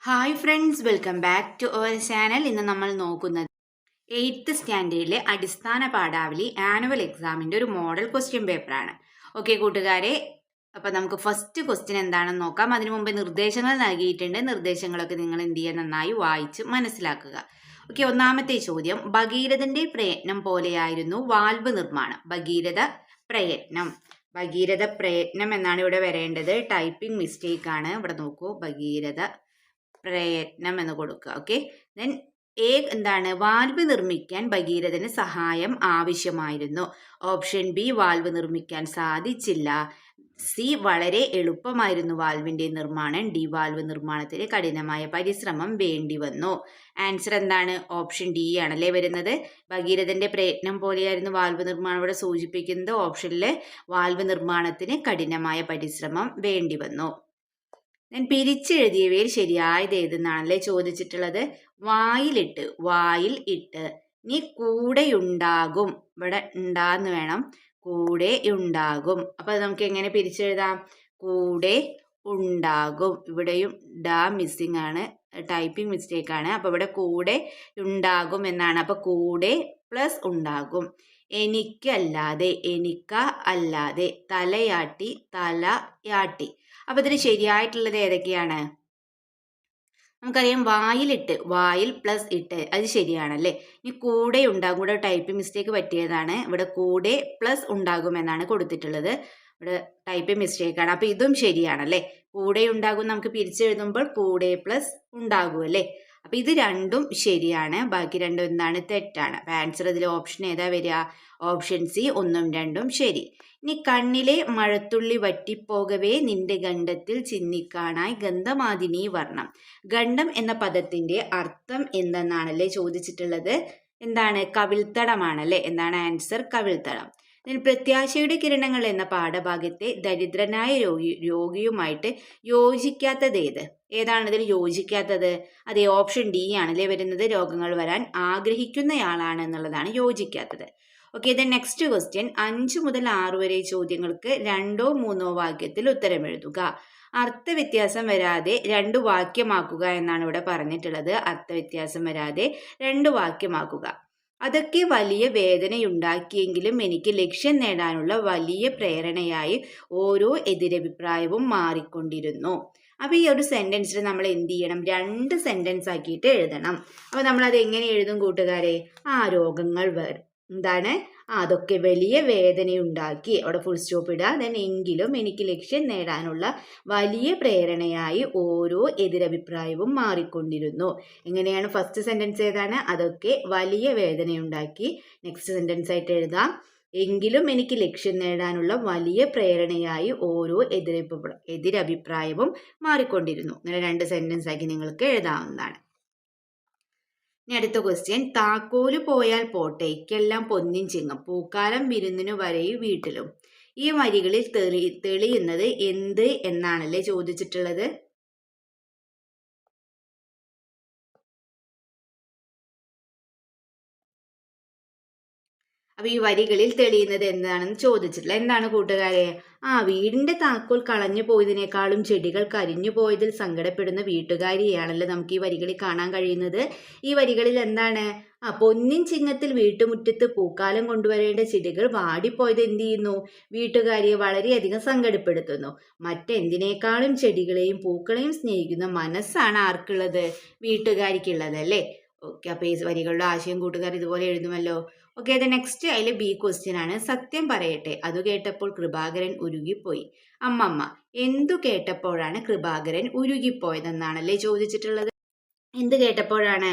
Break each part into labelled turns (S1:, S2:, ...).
S1: Hi friends, welcome back to our channel. ഇന്ന് നമ്മൾ നോക്കുന്നത് 8th സ്റ്റാൻഡേർഡിലെ അടിസ്ഥാന പാഠാവലി ആനുവൽ എക്സാമിൻ്റെ ഒരു മോഡൽ ക്വസ്റ്റ്യൻ പേപ്പറാണ്. ഓക്കെ കൂട്ടുകാരെ, അപ്പോൾ നമുക്ക് ഫസ്റ്റ് ക്വസ്റ്റ്യൻ എന്താണെന്ന് നോക്കാം. അതിനു മുമ്പ് നിർദ്ദേശങ്ങൾ നൽകിയിട്ടുണ്ട്. നിർദ്ദേശങ്ങളൊക്കെ നിങ്ങൾ എന്ത് ചെയ്യുക, നന്നായി വായിച്ച് മനസ്സിലാക്കുക. ഓക്കെ, ഒന്നാമത്തെ ചോദ്യം, ഭഗീരഥന്റെ പ്രയത്നം പോലെയായിരുന്നു വാൽവ് നിർമ്മാണം. ഭഗീരഥ പ്രയത്നം എന്നാണ് ഇവിടെ വരേണ്ടത്. ടൈപ്പിംഗ് മിസ്റ്റേക്ക് ആണ്. ഇവിടെ നോക്കൂ, ഭഗീരഥ പ്രയത്നം എന്ന് കൊടുക്കുക. ഓക്കെ, ദെൻ എന്താണ്, വാൽവ് നിർമ്മിക്കാൻ ഭഗീരഥന് സഹായം ആവശ്യമായിരുന്നു. ഓപ്ഷൻ ബി, വാൽവ് നിർമ്മിക്കാൻ സാധിച്ചില്ല. സി, വളരെ എളുപ്പമായിരുന്നു വാൽവിന്റെ നിർമ്മാണം. ഡി, വാൽവ് നിർമ്മാണത്തിന് കഠിനമായ പരിശ്രമം വേണ്ടി വന്നു. ആൻസർ എന്താണ്? ഓപ്ഷൻ ഡി ആണല്ലേ വരുന്നത്. ഭഗീരഥന്റെ പ്രയത്നം പോലെയായിരുന്നു വാൽവ് നിർമ്മാണം ഇവിടെ സൂചിപ്പിക്കുന്നത്. ഓപ്ഷനിലെ വാൽവ് നിർമ്മാണത്തിന് കഠിനമായ പരിശ്രമം വേണ്ടി വന്നു. ഞാൻ പിരിച്ചെഴുതിയവയിൽ ശരിയായത് ഏതെന്നാണല്ലേ ചോദിച്ചിട്ടുള്ളത്. വായിൽ ഇട്ട് നീ കൂടെയുണ്ടാകും. ഇവിടെ ഉണ്ടാന്ന് വേണം, കൂടെയുണ്ടാകും. അപ്പൊ നമുക്ക് എങ്ങനെ പിരിച്ചെഴുതാം? കൂടെ ഉണ്ടാകും. ഇവിടെയും ഡ മിസ്സിംഗ് ആണ്, ടൈപ്പിംഗ് മിസ്റ്റേക്ക് ആണ്. അപ്പൊ ഇവിടെ കൂടെ ഉണ്ടാകും എന്നാണ്. അപ്പൊ കൂടെ പ്ലസ് ഉണ്ടാകും. എനിക്ക അല്ലാതെ തലയാട്ടി. അപ്പൊ ഇതിന് ശരിയായിട്ടുള്ളത് ഏതൊക്കെയാണ്? നമുക്കറിയാം, വായിൽ പ്ലസ് ഇട്ട്, അത് ശരിയാണല്ലേ. ഇനി കൂടെ ഉണ്ടാകും, ഇവിടെ ടൈപ്പ് മിസ്റ്റേക്ക് പറ്റിയതാണ്. ഇവിടെ കൂടെ പ്ലസ് ഉണ്ടാകും എന്നാണ് കൊടുത്തിട്ടുള്ളത്. ഇവിടെ ടൈപ്പ് മിസ്റ്റേക്ക് ആണ്. അപ്പൊ ഇതും ശരിയാണല്ലേ. കൂടെ ഉണ്ടാകും നമുക്ക് പിരിച്ചെഴുതുമ്പോൾ കൂടെ പ്ലസ് ഉണ്ടാകും അല്ലേ. അപ്പൊ ഇത് രണ്ടും ശരിയാണ്. ബാക്കി രണ്ടും എന്താണ്? തെറ്റാണ്. അപ്പൊ ആൻസർ ഇതിൽ ഓപ്ഷൻ ഏതാ വരിക? ഓപ്ഷൻ സി, 1ഉം 2ഉം ശരി. ഇനി കണ്ണിലെ മഴത്തുള്ളി വറ്റിപ്പോകവേ നിന്റെ ഗണ്ഡത്തിൽ ചിന്നിക്കാണായി ഗന്ധമാതിനി വർണ്ണം. ഗണ്ഡം എന്ന പദത്തിന്റെ അർത്ഥം എന്തെന്നാണല്ലേ ചോദിച്ചിട്ടുള്ളത്. എന്താണ്? കവിൾത്തടമാണല്ലേ. എന്താണ് ആൻസർ? കവിൾത്തടം. പ്രത്യാശയുടെ കിരണങ്ങൾ എന്ന പാഠഭാഗത്തെ ദരിദ്രനായ രോഗിയുമായിട്ട് യോജിക്കാത്തത് ഏതാണ് ഇതിൽ യോജിക്കാത്തത്? അതെ, ഓപ്ഷൻ ഡി ആണല്ലേ വരുന്നത്. രോഗങ്ങൾ വരാൻ ആഗ്രഹിക്കുന്നയാളാണ് എന്നുള്ളതാണ് യോജിക്കാത്തത്. ഓക്കെ, ദെൻ നെക്സ്റ്റ് ക്വസ്റ്റ്യൻ, 5 മുതൽ 6 വരെ ചോദ്യങ്ങൾക്ക് 2ഓ 3ഓ വാക്യത്തിൽ ഉത്തരം എഴുതുക. അർത്ഥവ്യത്യാസം വരാതെ 2 വാക്യമാക്കുക എന്നാണ് ഇവിടെ പറഞ്ഞിട്ടുള്ളത്. അർത്ഥവ്യത്യാസം വരാതെ 2 വാക്യമാക്കുക. അതൊക്കെ വലിയ വേദനയുണ്ടാക്കിയെങ്കിലും എനിക്ക് ലക്ഷ്യം നേടാനുള്ള വലിയ പ്രേരണയായി ഓരോ എതിരഭിപ്രായവും മാറിക്കൊണ്ടിരുന്നു. അപ്പൊ ഈ ഒരു സെന്റൻസിൽ നമ്മൾ എന്ത് ചെയ്യണം? 2 സെന്റൻസ് ആക്കിയിട്ട് എഴുതണം. അപ്പൊ നമ്മൾ അത് എങ്ങനെ എഴുതും കൂട്ടുകാരെ? രോഗങ്ങൾ എന്താണ്? അതൊക്കെ വലിയ വേദനയുണ്ടാക്കി, അവിടെ ഫുൾ സ്റ്റോപ്പ് ഇടുക. ദെൻ എങ്കിലും എനിക്ക് ലക്ഷ്യം നേടാനുള്ള വലിയ പ്രേരണയായി ഓരോ എതിരഭിപ്രായവും മാറിക്കൊണ്ടിരുന്നു. എങ്ങനെയാണ്? ഫസ്റ്റ് സെന്റൻസ് ഏതാണ്? അതൊക്കെ വലിയ വേദനയുണ്ടാക്കി. നെക്സ്റ്റ് സെന്റൻസ് ആയിട്ട് എഴുതാം, എങ്കിലും എനിക്ക് ലക്ഷ്യം നേടാനുള്ള വലിയ പ്രേരണയായി ഓരോ എതിരഭിപ്രായവും മാറിക്കൊണ്ടിരുന്നു. ഇങ്ങനെ 2 സെന്റൻസ് ആക്കി നിങ്ങൾക്ക് എഴുതാവുന്നതാണ്. ഇനി അടുത്ത ക്വസ്റ്റ്യൻ, താക്കോല് പോയാൽ പോട്ടേക്കെല്ലാം പൊന്നിൻ ചിങ്ങം, പൂക്കാലം വിരുന്നിനു വരെയും വീട്ടിലും. ഈ വരികളിൽ തെളിയുന്നത് എന്ത് എന്നാണല്ലേ ചോദിച്ചിട്ടുള്ളത്. അപ്പൊ ഈ വരികളിൽ തെളിയുന്നത് എന്താണെന്ന് ചോദിച്ചിട്ടില്ല. എന്താണ് കൂട്ടുകാരെ? വീടിന്റെ താക്കോൽ കളഞ്ഞു പോയതിനേക്കാളും ചെടികൾ കരിഞ്ഞു പോയതിൽ സങ്കടപ്പെടുന്ന വീട്ടുകാരിയാണല്ലോ നമുക്ക് ഈ വരികളിൽ കാണാൻ കഴിയുന്നത്. ഈ വരികളിൽ എന്താണ്? പൊന്നിൻ ചിങ്ങത്തിൽ വീട്ടുമുറ്റത്ത് പൂക്കാലം കൊണ്ടുവരേണ്ട ചെടികൾ വാടിപ്പോയത് എന്ത് ചെയ്യുന്നു? വീട്ടുകാരിയെ വളരെയധികം സങ്കടപ്പെടുത്തുന്നു. മറ്റെന്തിനേക്കാളും ചെടികളെയും പൂക്കളെയും സ്നേഹിക്കുന്ന മനസ്സാണ് ആർക്കുള്ളത്? വീട്ടുകാരിക്കുള്ളത് അല്ലേ. ഓക്കെ, അപ്പൊ ഈ വരികളുടെ ആശയം കൂട്ടുകാർ ഇതുപോലെ എഴുതുമല്ലോ. ഓക്കെ, അത് നെക്സ്റ്റ് അതിൽ ബി ക്വസ്റ്റ്യൻ ആണ്. സത്യം പറയട്ടെ, അത് കേട്ടപ്പോൾ കൃപാകരൻ ഉരുകിപ്പോയി. അമ്മമ്മ, എന്തു കേട്ടപ്പോഴാണ് കൃപാകരൻ ഉരുകിപ്പോയതെന്നാണല്ലേ ചോദിച്ചിട്ടുള്ളത്. എന്ത് കേട്ടപ്പോഴാണ്?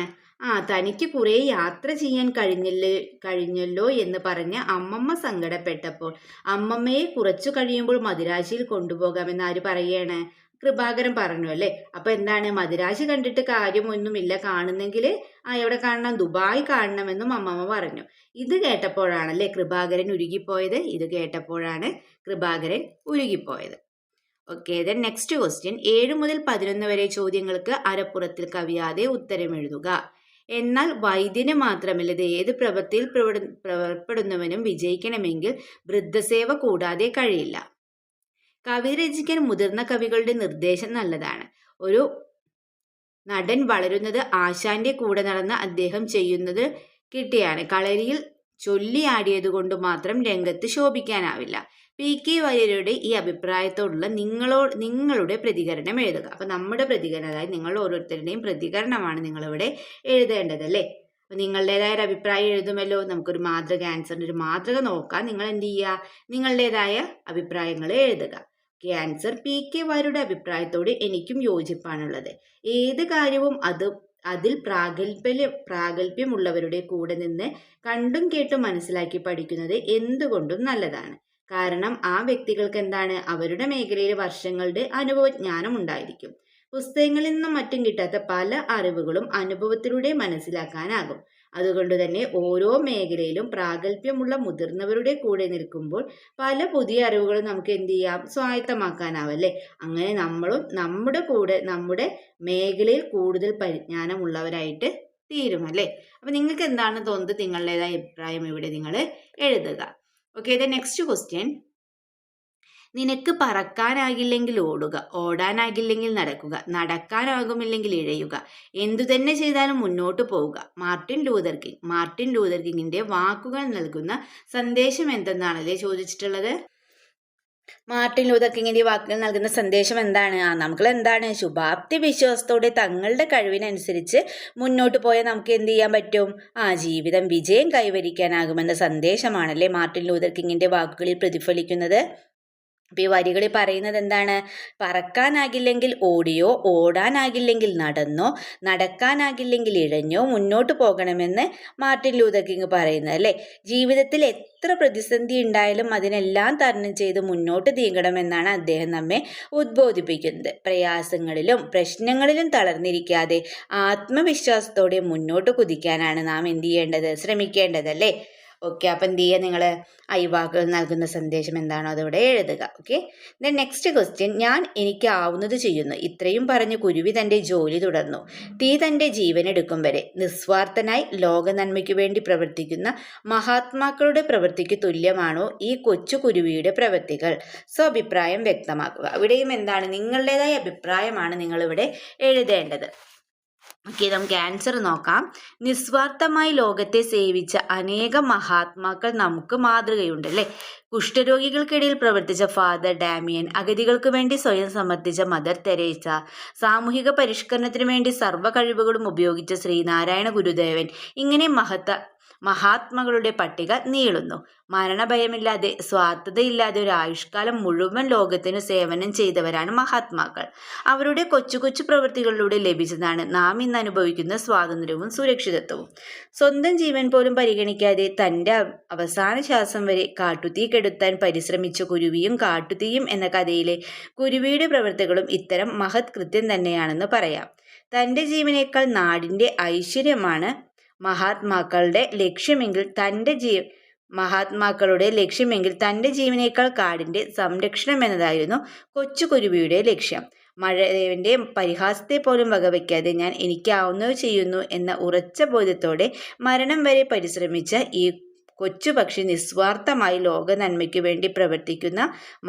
S1: തനിക്ക് കുറെ യാത്ര ചെയ്യാൻ കഴിഞ്ഞല്ലോ എന്ന് പറഞ്ഞ് അമ്മമ്മ സങ്കടപ്പെട്ടപ്പോൾ. അമ്മമ്മയെ കുറച്ചു കഴിയുമ്പോൾ മദിരാശിയിൽ കൊണ്ടുപോകാമെന്ന് ആര് പറയുകയാണ്? കൃപാകരൻ പറഞ്ഞു അല്ലേ. അപ്പൊ എന്താണ്? മദിരാശി കണ്ടിട്ട് കാര്യമൊന്നുമില്ല, കാണുന്നെങ്കിൽ എവിടെ കാണണം? ദുബായ് കാണണമെന്നും അമ്മമ്മ പറഞ്ഞു. ഇത് കേട്ടപ്പോഴാണല്ലേ കൃപാകരൻ ഉരുകിപ്പോയത്. ഇത് കേട്ടപ്പോഴാണ് Kripakaran ഉരുകിപ്പോയത്. Okay, then next question, 7 മുതൽ 11 വരെ ചോദ്യങ്ങൾക്ക് അരപ്പുറത്തിൽ കവിയാതെ ഉത്തരം എഴുതുക. എന്നാൽ വൈദ്യന് മാത്രമല്ല, ഇത് ഏത് പ്രവൃത്തിയിൽ പുറപ്പെടുന്നവനും വിജയിക്കണമെങ്കിൽ വൃദ്ധസേവ കൂടാതെ കഴിയില്ല. കവിത രചിക്കാൻ മുതിർന്ന കവികളുടെ നിർദ്ദേശം നല്ലതാണ്. ഒരു നടൻ വളരുന്നത് ആശാന്റെ കൂടെ നടന്ന അദ്ദേഹം ചെയ്യുന്നത് കിട്ടിയാണ്. കളരിയിൽ ചൊല്ലിയാടിയത് കൊണ്ട് മാത്രം രംഗത്ത് ശോഭിക്കാനാവില്ല. പി.കെ. വാര്യരുടെ ഈ അഭിപ്രായത്തോടുള്ള നിങ്ങളുടെ പ്രതികരണം എഴുതുക. അപ്പൊ നമ്മുടെ പ്രതികരണം, അതായത് നിങ്ങൾ ഓരോരുത്തരുടെയും പ്രതികരണമാണ് നിങ്ങളിവിടെ എഴുതേണ്ടത് അല്ലേ. അപ്പൊ നിങ്ങളുടേതായ ഒരു അഭിപ്രായം എഴുതുമല്ലോ. നമുക്കൊരു മാതൃക, ആൻസറിന്റെ ഒരു മാതൃക നോക്കാം. നിങ്ങൾ എന്ത് ചെയ്യുക, നിങ്ങളുടേതായ അഭിപ്രായങ്ങൾ എഴുതുക. Answer: P K. വാര്യരുടെ അഭിപ്രായത്തോട് എനിക്കും യോജിപ്പാണുള്ളത്. ഏത് കാര്യവും അതിൽ പ്രാഗൽഭ്യമുള്ളവരുടെ കൂടെ നിന്ന് കണ്ടും കേട്ടും മനസ്സിലാക്കി പഠിക്കുന്നത് എന്തുകൊണ്ടും നല്ലതാണ്. കാരണം ആ വ്യക്തികൾക്ക് എന്താണ്, അവരുടെ മേഖലയിൽ വർഷങ്ങളുടെ അനുഭവജ്ഞാനം ഉണ്ടായിരിക്കും. പുസ്തകങ്ങളിൽ നിന്നും മറ്റും കിട്ടാത്ത പല അറിവുകളും അനുഭവത്തിലൂടെ മനസ്സിലാക്കാനാകും. അതുകൊണ്ട് തന്നെ ഓരോ മേഖലയിലും പ്രാഗൽഭ്യമുള്ള മുതിർന്നവരുടെ കൂടെ നിൽക്കുമ്പോൾ പല പുതിയ അറിവുകളും നമുക്ക് എന്ത് ചെയ്യാം, സ്വായത്തമാക്കാനാവല്ലേ. അങ്ങനെ നമ്മളും നമ്മുടെ മേഖലയിൽ കൂടുതൽ പരിജ്ഞാനമുള്ളവരായിട്ട് തീരുമല്ലേ. അപ്പൊ നിങ്ങൾക്ക് എന്താണ് തോന്നുന്നത്, നിങ്ങളുടേതായ അഭിപ്രായം ഇവിടെ നിങ്ങൾ എഴുതുക. ഓക്കെ, ദ നെക്സ്റ്റ് ക്വസ്റ്റ്യൻ: നിനക്ക് പറക്കാനാകില്ലെങ്കിൽ ഓടുക, ഓടാനാകില്ലെങ്കിൽ നടക്കുക, നടക്കാനാകുമില്ലെങ്കിൽ ഇഴയുക, എന്തു തന്നെ ചെയ്താലും മുന്നോട്ട് പോവുക. മാർട്ടിൻ ലൂതർ കിങ്ങിന്റെ വാക്കുകൾ നൽകുന്ന സന്ദേശം എന്തെന്നാണല്ലേ ചോദിച്ചിട്ടുള്ളത്. മാർട്ടിൻ ലൂതർ കിങ്ങിന്റെ വാക്കുകൾ നൽകുന്ന സന്ദേശം എന്താണ്? എന്താണ്, ശുഭാപ്തി വിശ്വാസത്തോടെ തങ്ങളുടെ കഴിവിനനുസരിച്ച് മുന്നോട്ട് പോയാൽ നമുക്ക് എന്ത് ചെയ്യാൻ പറ്റും, ജീവിതം വിജയം കൈവരിക്കാനാകുമെന്ന സന്ദേശമാണല്ലേ മാർട്ടിൻ ലൂതർ കിങ്ങിന്റെ വാക്കുകളിൽ പ്രതിഫലിക്കുന്നത്. അപ്പൊ ഈ വരികളിൽ പറയുന്നത് എന്താണ്, പറക്കാനാകില്ലെങ്കിൽ ഓടിയോ, ഓടാനാകില്ലെങ്കിൽ നടന്നോ, നടക്കാനാകില്ലെങ്കിൽ ഇഴഞ്ഞോ മുന്നോട്ട് പോകണമെന്ന് മാർട്ടിൻ ലൂതർ കിങ് പറയുന്നത് അല്ലേ. ജീവിതത്തിൽ എത്ര പ്രതിസന്ധി ഉണ്ടായാലും അതിനെല്ലാം തരണം ചെയ്ത് മുന്നോട്ട് നീങ്ങണമെന്നാണ് അദ്ദേഹം നമ്മെ ഉദ്ബോധിപ്പിക്കുന്നത്. പ്രയാസങ്ങളിലും പ്രശ്നങ്ങളിലും തളർന്നിരിക്കാതെ ആത്മവിശ്വാസത്തോടെ മുന്നോട്ട് കുതിക്കാനാണ് നാം എന്ത് ചെയ്യേണ്ടത്, ശ്രമിക്കേണ്ടതല്ലേ. ഓക്കെ, അപ്പം എന്ത് ചെയ്യുക, നിങ്ങൾ ഈ വാക്കുകൾ നൽകുന്ന സന്ദേശം എന്താണോ അതോടെ എഴുതുക. ഓക്കെ, ദെൻ നെക്സ്റ്റ് ക്വസ്റ്റ്യൻ: ഞാൻ എനിക്ക് ആവുന്നത് ചെയ്യുന്നു. ഇത്രയും പറഞ്ഞ് കുരുവി തൻ്റെ ജോലി തുടർന്നു. തീ തൻ്റെ ജീവനെടുക്കും വരെ നിസ്വാർത്ഥനായി ലോക നന്മയ്ക്കു വേണ്ടി പ്രവർത്തിക്കുന്ന മഹാത്മാക്കളുടെ പ്രവൃത്തിക്ക് തുല്യമാണോ ഈ കൊച്ചു കുരുവിയുടെ പ്രവൃത്തികൾ? സ്വഭിപ്രായം വ്യക്തമാക്കുക. ഇവിടെയും എന്താണ്, നിങ്ങളുടേതായ അഭിപ്രായമാണ് നിങ്ങളിവിടെ എഴുതേണ്ടത്. ഓക്കെ, നമുക്ക് ആൻസർ നോക്കാം. നിസ്വാർത്ഥമായി ലോകത്തെ സേവിച്ച അനേകം മഹാത്മാക്കൾ നമുക്ക് മാതൃകയുണ്ട് അല്ലേ. കുഷ്ഠരോഗികൾക്കിടയിൽ പ്രവർത്തിച്ച ഫാദർ ഡാമിയൻ, അഗതികൾക്ക് വേണ്ടി സ്വയം സമർപ്പിച്ച മദർ തെരേസ, സാമൂഹിക പരിഷ്കരണത്തിനു വേണ്ടി സർവ്വ കഴിവുകളും ഉപയോഗിച്ച ശ്രീനാരായണ ഗുരുദേവൻ, ഇങ്ങനെ മഹാത്മാക്കളുടെ പട്ടിക നീളുന്നു. മരണഭയമില്ലാതെ, സ്വാർത്ഥതയില്ലാതെ ഒരു ആയുഷ്കാലം മുഴുവൻ ലോകത്തിനു സേവനം ചെയ്തവരാണ് മഹാത്മാക്കൾ. അവരുടെ കൊച്ചു കൊച്ചു പ്രവൃത്തികളിലൂടെ ലഭിച്ചതാണ് നാം ഇന്ന് അനുഭവിക്കുന്ന സ്വാതന്ത്ര്യവും സുരക്ഷിതത്വവും. സ്വന്തം ജീവൻ പോലും പരിഗണിക്കാതെ തൻ്റെ അവസാന ശ്വാസം വരെ കാട്ടുതീ കെടുത്താൻ പരിശ്രമിച്ച കുരുവിയും കാട്ടുതീയും എന്ന കഥയിലെ കുരുവിയുടെ പ്രവൃത്തികളും ഇത്തരം മഹത് കൃത്യം തന്നെയാണെന്ന് പറയാം. തൻ്റെ ജീവനേക്കാൾ നാടിൻ്റെ ഐശ്വര്യമാണ് മഹാത്മാക്കളുടെ ലക്ഷ്യമെങ്കിൽ തൻ്റെ ജീവനേക്കാൾ കാടിൻ്റെ സംരക്ഷണം എന്നതായിരുന്നു കൊച്ചു കുരുവിയുടെ ലക്ഷ്യം. മഴദേവന്റെ പരിഹാസത്തെ പോലും വകവയ്ക്കാതെ ഞാൻ എനിക്കാവുന്നത് ചെയ്യുന്നു എന്ന ഉറച്ച ബോധ്യത്തോടെ മരണം വരെ പരിശ്രമിച്ച ഈ കൊച്ചു പക്ഷി നിസ്വാർത്ഥമായി ലോക നന്മയ്ക്കു വേണ്ടി പ്രവർത്തിക്കുന്ന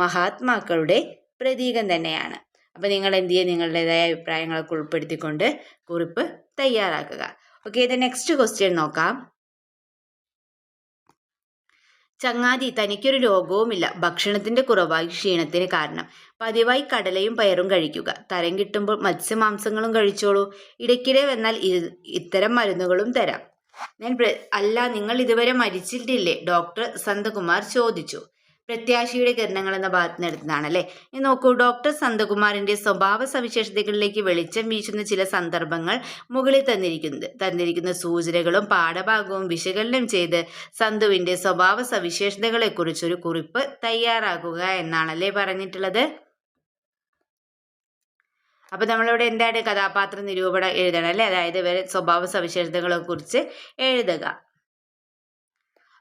S1: മഹാത്മാക്കളുടെ പ്രതീകം തന്നെയാണ്. അപ്പോൾ നിങ്ങൾ എന്ത് ചെയ്യുക, നിങ്ങളുടേതായ അഭിപ്രായങ്ങളൊക്കെ ഉൾപ്പെടുത്തിക്കൊണ്ട് കുറിപ്പ് തയ്യാറാക്കുക. ഓക്കെ, ഇത് നെക്സ്റ്റ് ക്വസ്റ്റ്യൻ നോക്കാം. ചങ്ങാതി, തനിക്കൊരു രോഗവുമില്ല. ഭക്ഷണത്തിന്റെ കുറവായി ക്ഷീണത്തിന് കാരണം. പതിവായി കടലയും പയറും കഴിക്കുക. തരം കിട്ടുമ്പോൾ മത്സ്യമാംസങ്ങളും കഴിച്ചോളൂ. ഇടയ്ക്കിടെ വന്നാൽ ഇത്തരം മരുന്നുകളും തരാം. അല്ല, നിങ്ങൾ ഇതുവരെ മരിച്ചിട്ടില്ലേ? ഡോക്ടർ സന്തകുമാർ ചോദിച്ചു. പ്രത്യാശയുടെ കിരണങ്ങൾ എന്ന ഭാഗത്ത് നടത്തുന്നതാണല്ലേ. ഇനി നോക്കൂ, ഡോക്ടർ സന്തകുമാറിന്റെ സ്വഭാവ സവിശേഷതകളിലേക്ക് വെളിച്ചം വീശുന്ന ചില സന്ദർഭങ്ങൾ മുകളിൽ തന്നിരിക്കുന്ന സൂചനകളും പാഠഭാഗവും വിശകലനം ചെയ്ത് സന്തുവിന്റെ സ്വഭാവ സവിശേഷതകളെക്കുറിച്ചൊരു കുറിപ്പ് തയ്യാറാക്കുക എന്നാണല്ലേ പറഞ്ഞിട്ടുള്ളത്. അപ്പൊ നമ്മളിവിടെ എന്താണ്, കഥാപാത്ര നിരൂപണം എഴുതണം അല്ലേ. അതായത് ഇവരെ സ്വഭാവ സവിശേഷതകളെ കുറിച്ച് എഴുതുക.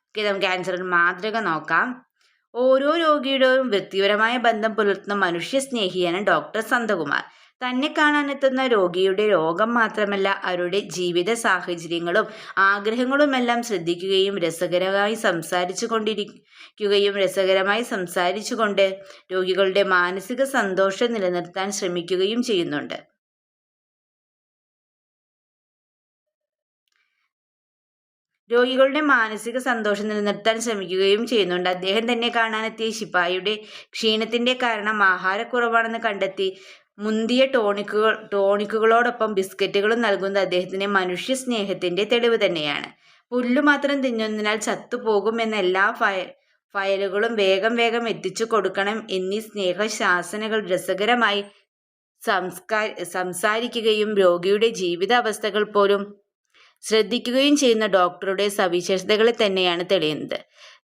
S1: ഓക്കെ, നമുക്ക് ആൻസറിന് മാതൃക നോക്കാം. ഓരോ രോഗിയുടെയും വ്യക്തിപരമായ ബന്ധം പുലർത്തുന്ന മനുഷ്യസ്നേഹിയാണ് ഡോക്ടർ സന്തകുമാർ. തന്നെ കാണാനെത്തുന്ന രോഗിയുടെ രോഗം മാത്രമല്ല, അവരുടെ ജീവിത സാഹചര്യങ്ങളും ആഗ്രഹങ്ങളുമെല്ലാം ശ്രദ്ധിക്കുകയും രസകരമായി സംസാരിച്ചുകൊണ്ട് രോഗികളുടെ മാനസിക സന്തോഷം നിലനിർത്താൻ ശ്രമിക്കുകയും ചെയ്യുന്നുണ്ട്. രോഗികളുടെ മാനസിക സന്തോഷം നിലനിർത്താൻ ശ്രമിക്കുകയും ചെയ്യുന്നുണ്ട്. അദ്ദേഹം തന്നെ കാണാനെത്തിയ ശിപായിയുടെ ക്ഷീണത്തിന്റെ കാരണം ആഹാരക്കുറവാണെന്ന് കണ്ടെത്തി മുന്തിയ ടോണിക്കുകളോടൊപ്പം ബിസ്ക്കറ്റുകളും നൽകുന്നത് അദ്ദേഹത്തിന്റെ മനുഷ്യ സ്നേഹത്തിന്റെ തെളിവ് തന്നെയാണ്. പുല്ലു മാത്രം തിന്നുന്നതിനാൽ ചത്തുപോകുമെന്ന എല്ലാ ഫയലുകളും വേഗം വേഗം എത്തിച്ചു കൊടുക്കണം എന്നീ സ്നേഹശാസനകൾ രസകരമായി സംസാരിക്കുകയും രോഗിയുടെ ജീവിതാവസ്ഥകൾ പോലും ശ്രദ്ധിക്കുകയും ചെയ്യുന്ന ഡോക്ടറുടെ സവിശേഷതകളെ തന്നെയാണ് തെളിയുന്നത്.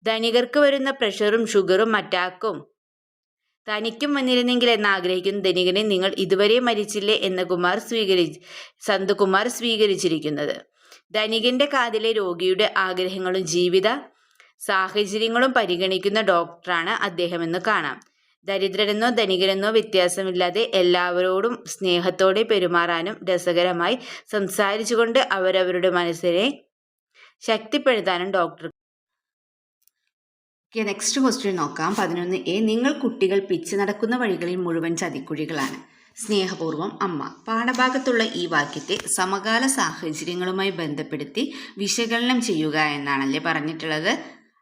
S1: ധനികർക്ക് വരുന്ന പ്രഷറും ഷുഗറും അറ്റാക്കും തനിക്കും വന്നിരുന്നെങ്കിൽ എന്നാഗ്രഹിക്കുന്ന ധനികനെ നിങ്ങൾ ഇതുവരെ മരിച്ചില്ലേ എന്ന് സന്തുകുമാർ സ്വീകരിച്ചിരിക്കുന്നത്. ധനികന്റെ കാതിലെ രോഗിയുടെ ആഗ്രഹങ്ങളും ജീവിത സാഹചര്യങ്ങളും പരിഗണിക്കുന്ന ഡോക്ടറാണ് അദ്ദേഹമെന്ന് കാണാം. ദരിദ്രരെന്നോ ധനികരെന്നോ വ്യത്യാസമില്ലാതെ എല്ലാവരോടും സ്നേഹത്തോടെ പെരുമാറാനും രസകരമായി സംസാരിച്ചുകൊണ്ട് അവരവരുടെ മനസ്സിനെ ശക്തിപ്പെടുത്താനും ഡോക്ടർ. നെക്സ്റ്റ് ക്വസ്റ്റ്യൻ നോക്കാം. 11A. നിങ്ങൾ കുട്ടികൾ പിച്ച് നടക്കുന്ന വഴികളിൽ മുഴുവൻ ചതിക്കുഴികളാണ്. സ്നേഹപൂർവ്വം അമ്മ. പാഠഭാഗത്തുള്ള ഈ വാക്യത്തെ സമകാല സാഹചര്യങ്ങളുമായി ബന്ധപ്പെടുത്തി വിശകലനം ചെയ്യുക എന്നാണല്ലേ പറഞ്ഞിട്ടുള്ളത്.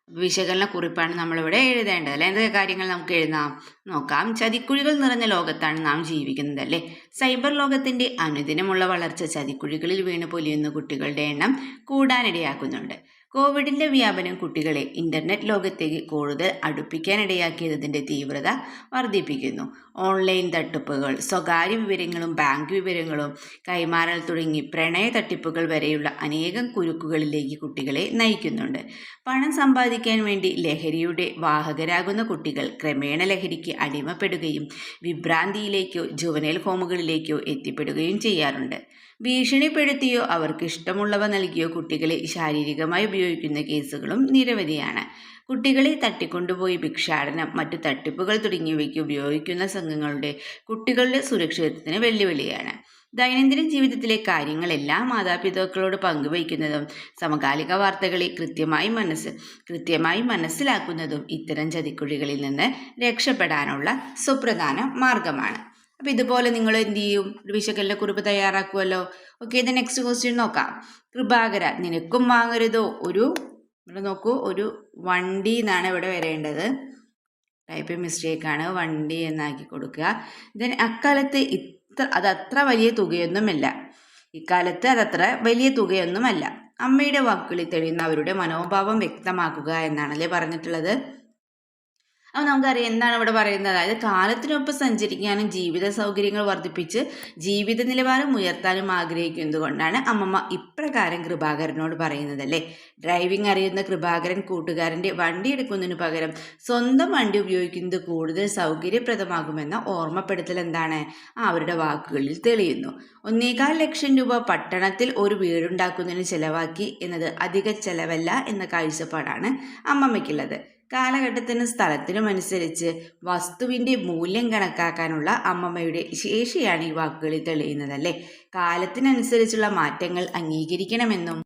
S1: വിശകലന കുറിപ്പാണ് നമ്മളിവിടെ എഴുതേണ്ടത് അല്ലെ. എന്തൊക്കെ കാര്യങ്ങൾ നമുക്ക് എഴുതാം നോക്കാം. ചതിക്കുഴികൾ നിറഞ്ഞ ലോകത്താണ് നാം ജീവിക്കുന്നത് അല്ലേ. സൈബർ ലോകത്തിന്റെ അനുദിനമുള്ള വളർച്ച ചതിക്കുഴികളിൽ വീണ് പൊലിയുന്ന കുട്ടികളുടെ എണ്ണം കൂടാനിടയാക്കുന്നുണ്ട്. കോവിഡിന്റെ വ്യാപനം കുട്ടികളെ ഇന്റർനെറ്റ് ലോകത്തേക്ക് കൂടുതൽ അടുപ്പിക്കാനിടയാക്കിയതിന്റെ തീവ്രത വർദ്ധിപ്പിക്കുന്നു. ഓൺലൈൻ തട്ടിപ്പുകൾ, സ്വകാര്യ വിവരങ്ങളും ബാങ്ക് വിവരങ്ങളും കൈമാറൽ തുടങ്ങി പ്രണയ തട്ടിപ്പുകൾ വരെയുള്ള അനേകം കുരുക്കുകളിലേക്ക് കുട്ടികളെ നയിക്കുന്നുണ്ട്. പണം സമ്പാദിക്കാൻ വേണ്ടി ലഹരിയുടെ വാഹകരാകുന്ന കുട്ടികൾ ക്രമേണ ലഹരിക്ക് അടിമപ്പെടുകയും വിഭ്രാന്തിയിലേക്കോ ജുവനൈൽ ഹോമുകളിലേക്കോ എത്തിപ്പെടുകയും ചെയ്യാറുണ്ട്. ഭീഷണിപ്പെടുത്തിയോ അവർക്ക് ഇഷ്ടമുള്ളവ നൽകിയോ കുട്ടികളെ ശാരീരികമായി ഉപയോഗിക്കുന്ന കേസുകളും നിരവധിയാണ്. കുട്ടികളെ തട്ടിക്കൊണ്ടുപോയി ഭിക്ഷാടനം, മറ്റു തട്ടിപ്പുകൾ തുടങ്ങിയവയ്ക്ക് ഉപയോഗിക്കുന്ന സംഘങ്ങളുടെ കുട്ടികളുടെ സുരക്ഷിതത്വത്തിന് വെല്ലുവിളിയാണ്. ദൈനംദിന ജീവിതത്തിലെ കാര്യങ്ങളെല്ലാം മാതാപിതാക്കളോട് പങ്കുവയ്ക്കുന്നതും സമകാലിക വാർത്തകളെ കൃത്യമായി മനസ്സിലാക്കുന്നതും ഇത്തരം ചതിക്കുഴികളിൽ നിന്ന് രക്ഷപ്പെടാനുള്ള സുപ്രധാന മാർഗമാണ്. അപ്പം ഇതുപോലെ നിങ്ങൾ എന്ത് ചെയ്യും? ഒരു വിശകലന കുറിപ്പ് തയ്യാറാക്കുമല്ലോ. ഓക്കെ, നെക്സ്റ്റ് ക്വസ്റ്റ്യൻ നോക്കാം. കൃപാകര, നിനക്കും വാങ്ങരുതോ ഇവിടെ നോക്കൂ, ഒരു വണ്ടി എന്നാണ് ഇവിടെ വരേണ്ടത്. ടൈപ്പ് മിസ്റ്റേക്കാണ്, വണ്ടി എന്നാക്കി കൊടുക്കുക. ദെൻ അക്കാലത്ത് അതത്ര വലിയ തുകയൊന്നുമല്ല. ഇക്കാലത്ത് അതത്ര വലിയ തുകയൊന്നുമല്ല. അമ്മയുടെ വാക്കുകളിൽ തെളിയുന്ന അവരുടെ മനോഭാവം വ്യക്തമാക്കുക എന്നാണല്ലേ പറഞ്ഞിട്ടുള്ളത്. അപ്പോൾ നമുക്കറിയാം എന്താണ് ഇവിടെ പറയുന്നത്. അതായത് കാലത്തിനൊപ്പം സഞ്ചരിക്കാനും ജീവിത സൗകര്യങ്ങൾ വർദ്ധിപ്പിച്ച് ജീവിത നിലവാരം ഉയർത്താനും ആഗ്രഹിക്കുന്നത് കൊണ്ടാണ് അമ്മമ്മ ഇപ്രകാരം കൃപാകരനോട് പറയുന്നത് അല്ലേ. ഡ്രൈവിംഗ് അറിയുന്ന കൃപാകരൻ കൂട്ടുകാരൻ്റെ വണ്ടി എടുക്കുന്നതിന് പകരം സ്വന്തം വണ്ടി ഉപയോഗിക്കുന്നത് കൂടുതൽ സൗകര്യപ്രദമാകുമെന്ന ഓർമ്മപ്പെടുത്തൽ എന്താണ് അവരുടെ വാക്കുകളിൽ തെളിയുന്നു. 1.25 ലക്ഷം രൂപ പട്ടണത്തിൽ ഒരു വീടുണ്ടാക്കുന്നതിന് ചെലവാക്കി എന്നത് അധിക ചെലവല്ല എന്ന കാഴ്ചപ്പാടാണ് അമ്മമ്മയ്ക്കുള്ളത്. കാലഘട്ടത്തിനും സ്ഥലത്തിനും അനുസരിച്ച് വസ്തുവിൻ്റെ മൂല്യം കണക്കാക്കാനുള്ള അമ്മമ്മയുടെ ശേഷിയാണ് ഈ വാക്കുകളിൽ തെളിയുന്നതല്ലേ. കാലത്തിനനുസരിച്ചുള്ള മാറ്റങ്ങൾ അംഗീകരിക്കണമെന്നും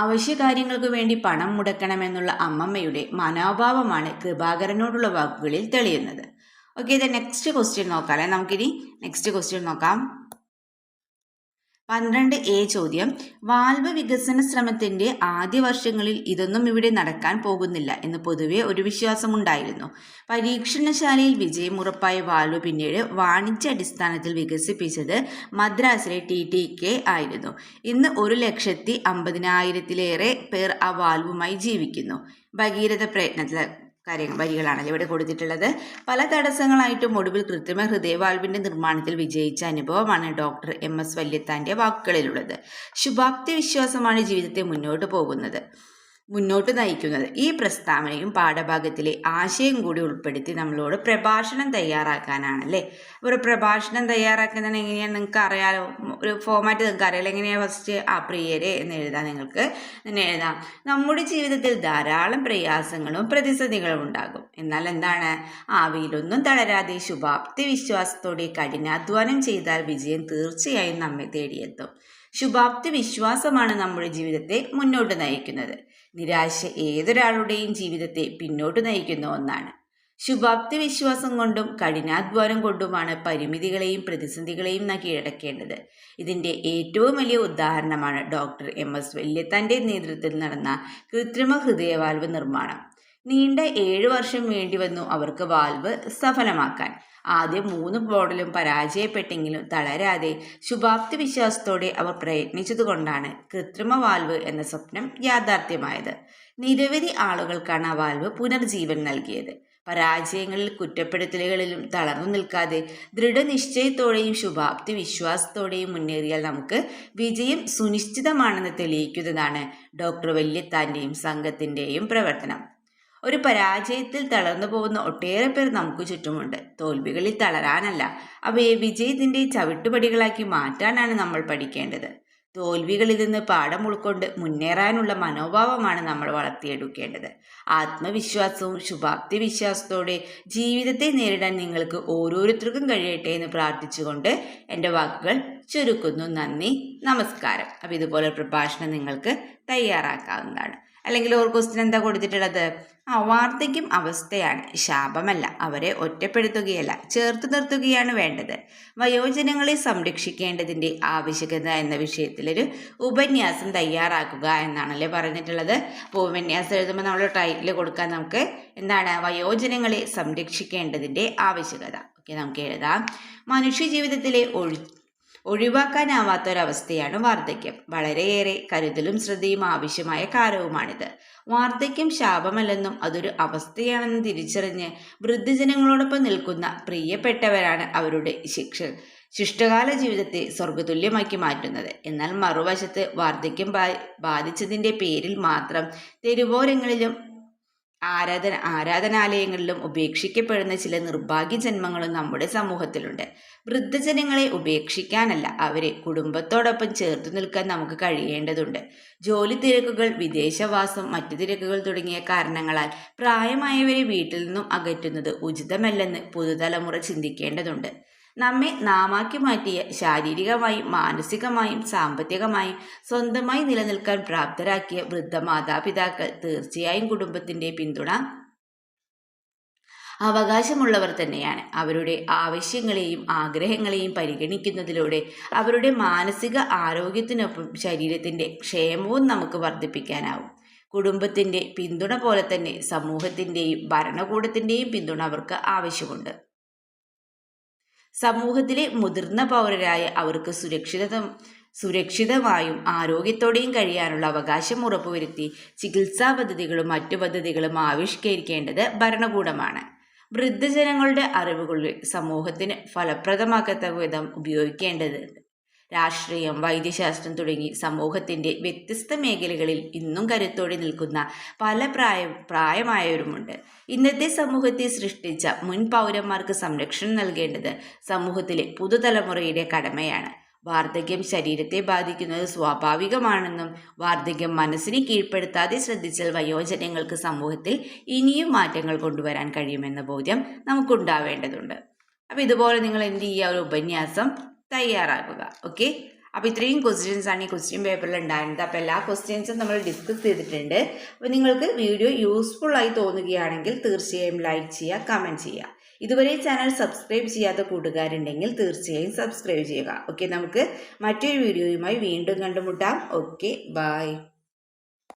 S1: അവശ്യകാര്യങ്ങൾക്ക് വേണ്ടി പണം മുടക്കണമെന്നുള്ള അമ്മമ്മയുടെ മനോഭാവമാണ് കൃപാകരനോടുള്ള വാക്കുകളിൽ തെളിയുന്നത്. ഓക്കെ, ഇത് നെക്സ്റ്റ് ക്വസ്റ്റ്യൻ നോക്കാം അല്ലേ. നമുക്കിനി നെക്സ്റ്റ് ക്വസ്റ്റ്യൻ നോക്കാം. 12A ചോദ്യം. വാൽവ് വികസന ശ്രമത്തിന്റെ ആദ്യ വർഷങ്ങളിൽ ഇതൊന്നും ഇവിടെ നടക്കാൻ പോകുന്നില്ല എന്ന് പൊതുവെ ഒരു വിശ്വാസമുണ്ടായിരുന്നു. പരീക്ഷണശാലയിൽ വിജയം ഉറപ്പായ വാൽവ് പിന്നീട് വാണിജ്യ അടിസ്ഥാനത്തിൽ വികസിപ്പിച്ചത് മദ്രാസിലെ TTK ആയിരുന്നു. ഇന്ന് 1,50,000-ലേറെ പേർ ആ വാൽവുമായി ജീവിക്കുന്നു. ഭഗീരഥ പ്രയത്നത്തിൽ വരികളാണല്ലോ ഇവിടെ കൊടുത്തിട്ടുള്ളത്. പല തടസ്സങ്ങളായിട്ടും ഒടുവിൽ കൃത്രിമ ഹൃദയവാൽവിന്റെ നിർമ്മാണത്തിൽ വിജയിച്ച അനുഭവമാണ് ഡോക്ടർ MS വല്യത്താന്റെ വാക്കുകളിലുള്ളത്. ശുഭാപ്തി വിശ്വാസമാണ് ജീവിതത്തെ മുന്നോട്ട് നയിക്കുന്നത്. ഈ പ്രസ്താവനയും പാഠഭാഗത്തിലെ ആശയം കൂടി ഉൾപ്പെടുത്തി നമ്മളോട് പ്രഭാഷണം തയ്യാറാക്കാനാണല്ലേ. ഒരു പ്രഭാഷണം തയ്യാറാക്കുന്നത് എങ്ങനെയാണ് നിങ്ങൾക്ക് അറിയാലോ. ഒരു ഫോമാറ്റ് നിങ്ങൾക്ക് അറിയാലോ. എങ്ങനെയാണ് ഫസ്റ്റ് പ്രിയരെ എന്ന് എഴുതാം. നിങ്ങൾക്ക് തന്നെ എഴുതാം. നമ്മുടെ ജീവിതത്തിൽ ധാരാളം പ്രയാസങ്ങളും പ്രതിസന്ധികളും ഉണ്ടാകും. എന്നാൽ എന്താണ്, അവയിലൊന്നും തളരാതെ ശുഭാപ്തി വിശ്വാസത്തോടെ കഠിനാധ്വാനം ചെയ്താൽ വിജയം തീർച്ചയായും നമ്മെ തേടിയെത്തും. ശുഭാപ്തി വിശ്വാസമാണ് നമ്മുടെ ജീവിതത്തെ മുന്നോട്ട് നയിക്കുന്നത്. നിരാശ ഏതൊരാളുടെയും ജീവിതത്തെ പിന്നോട്ട് നയിക്കുന്ന ഒന്നാണ്. ശുഭാപ്തി വിശ്വാസം കൊണ്ടും കഠിനാധ്വാനം കൊണ്ടുമാണ് പരിമിതികളെയും പ്രതിസന്ധികളെയും നാം കീഴടക്കേണ്ടത്. ഇതിൻ്റെ ഏറ്റവും വലിയ ഉദാഹരണമാണ് ഡോക്ടർ MS വല്യത്താൻ്റെ നേതൃത്വത്തിൽ നടന്ന കൃത്രിമ ഹൃദയവാൽവ് നിർമ്മാണം. നീണ്ട 7 വർഷം വേണ്ടിവന്നു അവർക്ക് വാൽവ് സഫലമാക്കാൻ. ആദ്യം 3 മോഡലും പരാജയപ്പെട്ടെങ്കിലും തളരാതെ ശുഭാപ്തി വിശ്വാസത്തോടെ അവർ പ്രയത്നിച്ചതുകൊണ്ടാണ് കൃത്രിമ വാൽവ് എന്ന സ്വപ്നം യാഥാർത്ഥ്യമായത്. നിരവധി ആളുകൾക്കാണ് ആ വാൽവ് പുനർജീവൻ നൽകിയത്. പരാജയങ്ങളിൽ കുറ്റപ്പെടുത്തലുകളിലും തളർന്നു നിൽക്കാതെ ദൃഢനിശ്ചയത്തോടെയും ശുഭാപ്തി വിശ്വാസത്തോടെയും മുന്നേറിയാൽ നമുക്ക് വിജയം സുനിശ്ചിതമാണെന്ന് തെളിയിക്കുന്നതാണ് ഡോക്ടർ വല്യത്താൻ്റെയും സംഘത്തിൻ്റെയും പ്രവർത്തനം. ഒരു പരാജയത്തിൽ തളർന്നു പോകുന്ന ഒട്ടേറെ പേർ നമുക്ക് ചുറ്റുമുണ്ട്. തോൽവികളിൽ തളരാനല്ല, അവയെ വിജയത്തിൻ്റെ ചവിട്ടുപടികളാക്കി മാറ്റാനാണ് നമ്മൾ പഠിക്കേണ്ടത്. തോൽവികളിൽ നിന്ന് പാഠം ഉൾക്കൊണ്ട് മുന്നേറാനുള്ള മനോഭാവമാണ് നമ്മൾ വളർത്തിയെടുക്കേണ്ടത്. ആത്മവിശ്വാസവും ശുഭാപ്തി വിശ്വാസത്തോടെ ജീവിതത്തെ നേരിടാൻ നിങ്ങൾക്ക് ഓരോരുത്തർക്കും കഴിയട്ടെ എന്ന് പ്രാർത്ഥിച്ചുകൊണ്ട് എൻ്റെ വാക്കുകൾ ചുരുക്കുന്നു. നന്ദി, നമസ്കാരം. അപ്പോൾ ഇതുപോലെ പ്രഭാഷണം നിങ്ങൾക്ക് തയ്യാറാക്കാവുന്നതാണ്. അല്ലെങ്കിൽ ഒരു ക്വസ്റ്റ്യൻ എന്താ കൊടുത്തിട്ടുള്ളത്? വാർദ്ധക്യം അവസ്ഥയാണ്, ശാപമല്ല. അവരെ ഒറ്റപ്പെടുത്തുകയല്ല, ചേർത്ത് നിർത്തുകയാണ് വേണ്ടത്. വയോജനങ്ങളെ സംരക്ഷിക്കേണ്ടതിൻ്റെ ആവശ്യകത എന്ന വിഷയത്തിലൊരു ഉപന്യാസം തയ്യാറാക്കുക എന്നാണല്ലേ പറഞ്ഞിട്ടുള്ളത്. അപ്പോൾ ഉപന്യാസം എഴുതുമ്പോൾ നമ്മൾ ടൈറ്റിൽ കൊടുക്കാൻ നമുക്ക് എന്താണ്? വയോജനങ്ങളെ സംരക്ഷിക്കേണ്ടതിൻ്റെ ആവശ്യകത. ഓക്കെ, നമുക്ക് എഴുതാം. മനുഷ്യ ജീവിതത്തിലെ ഒഴിവാക്കാനാവാത്തൊരവസ്ഥയാണ് വാർദ്ധക്യം. വളരെയേറെ കരുതലും ശ്രദ്ധയും ആവശ്യമായ കാലവുമാണിത്. വാർദ്ധക്യം ശാപമല്ലെന്നും അതൊരു അവസ്ഥയാണെന്നും തിരിച്ചറിഞ്ഞ് വൃദ്ധജനങ്ങളോടൊപ്പം നിൽക്കുന്ന പ്രിയപ്പെട്ടവരാണ് അവരുടെ ശിഷ്ടകാല ജീവിതത്തെ സ്വർഗതുല്യമാക്കി മാറ്റുന്നത്. എന്നാൽ മറുവശത്ത് വാർദ്ധക്യം ബാധിച്ചതിൻ്റെ പേരിൽ മാത്രം തെരുവോരങ്ങളിലും ആരാധനാലയങ്ങളിലും ഉപേക്ഷിക്കപ്പെടുന്ന ചില നിർഭാഗ്യ ജന്മങ്ങളും നമ്മുടെ സമൂഹത്തിലുണ്ട്. വൃദ്ധജനങ്ങളെ ഉപേക്ഷിക്കാനല്ല, അവരെ കുടുംബത്തോടൊപ്പം ചേർത്ത് നിൽക്കാൻ നമുക്ക് കഴിയേണ്ടതുണ്ട്. ജോലി തിരക്കുകൾ, വിദേശവാസം, മറ്റു തിരക്കുകൾ തുടങ്ങിയ കാരണങ്ങളാൽ പ്രായമായവരെ വീട്ടിൽ നിന്നും അകറ്റുന്നത് ഉചിതമല്ലെന്ന് പുതുതലമുറ ചിന്തിക്കേണ്ടതുണ്ട്. നമ്മെ നാമാക്കി മാറ്റിയ ശാരീരികമായും മാനസികമായും സാമ്പത്തികമായും സ്വന്തമായി നിലനിൽക്കാൻ പ്രാപ്തരാക്കിയ വൃദ്ധ മാതാപിതാക്കൾ തീർച്ചയായും കുടുംബത്തിൻ്റെ പിന്തുണ അവകാശമുള്ളവർ തന്നെയാണ്. അവരുടെ ആവശ്യങ്ങളെയും ആഗ്രഹങ്ങളെയും പരിഗണിക്കുന്നതിലൂടെ അവരുടെ മാനസിക ആരോഗ്യത്തിനൊപ്പം ശരീരത്തിൻ്റെ ക്ഷേമവും നമുക്ക് വർദ്ധിപ്പിക്കാനാവും. കുടുംബത്തിൻ്റെ പിന്തുണ പോലെ തന്നെ സമൂഹത്തിൻ്റെയും ഭരണകൂടത്തിൻ്റെയും പിന്തുണ അവർക്ക് ആവശ്യമുണ്ട്. സമൂഹത്തിലെ മുതിർന്ന പൗരരായ അവർക്ക് സുരക്ഷിതമായും ആരോഗ്യത്തോടെയും കഴിയാനുള്ള അവകാശം ഉറപ്പുവരുത്തി ചികിത്സാ പദ്ധതികളും മറ്റു പദ്ധതികളും ആവിഷ്കരിക്കേണ്ടത് ഭരണകൂടമാണ്. വൃദ്ധജനങ്ങളുടെ അറിവുകൾ സമൂഹത്തിന് ഫലപ്രദമാക്കത്തക്ക വിധം ഉപയോഗിക്കേണ്ടതുണ്ട്. രാഷ്ട്രീയം, വൈദ്യശാസ്ത്രം തുടങ്ങി സമൂഹത്തിൻ്റെ വ്യത്യസ്ത മേഖലകളിൽ ഇന്നും കരുത്തോടെ നിൽക്കുന്ന പല പ്രായമായവരുമുണ്ട്. ഇന്നത്തെ സമൂഹത്തെ സൃഷ്ടിച്ച മുൻ പൗരന്മാർക്ക് സംരക്ഷണം നൽകേണ്ടത് സമൂഹത്തിലെ പുതുതലമുറയുടെ കടമയാണ്. വാർദ്ധക്യം ശരീരത്തെ ബാധിക്കുന്നത് സ്വാഭാവികമാണെന്നും വാർദ്ധക്യം മനസ്സിനെ കീഴ്പ്പെടുത്താതെ ശ്രദ്ധിച്ചാൽ വയോജനങ്ങൾക്ക് സമൂഹത്തിൽ ഇനിയും മാറ്റങ്ങൾ കൊണ്ടുവരാൻ കഴിയുമെന്ന ബോധ്യം നമുക്കുണ്ടാവേണ്ടതുണ്ട്. അപ്പോൾ ഇതുപോലെ നിങ്ങൾ എന്ത് ചെയ്യുക? ഒരു ഉപന്യാസം തയ്യാറാക്കുക. ഓക്കെ, അപ്പോൾ ഇത്രയും ക്വസ്റ്റ്യൻസ് ആണ് ഈ ക്വസ്റ്റ്യൻ പേപ്പറിൽ ഉണ്ടായിരുന്നത്. അപ്പോൾ എല്ലാ ക്വസ്റ്റ്യൻസും നമ്മൾ ഡിസ്കസ് ചെയ്തിട്ടുണ്ട്. അപ്പോൾ നിങ്ങൾക്ക് വീഡിയോ യൂസ്ഫുൾ ആയി തോന്നുകയാണെങ്കിൽ തീർച്ചയായും ലൈക്ക് ചെയ്യുക, കമൻറ്റ് ചെയ്യുക. ഇതുവരെ ചാനൽ സബ്സ്ക്രൈബ് ചെയ്യാത്ത കൂട്ടുകാരുണ്ടെങ്കിൽ തീർച്ചയായും സബ്സ്ക്രൈബ് ചെയ്യുക. ഓക്കെ, നമുക്ക് മറ്റൊരു വീഡിയോയുമായി വീണ്ടും കണ്ടുമുട്ടാം. Okay, by.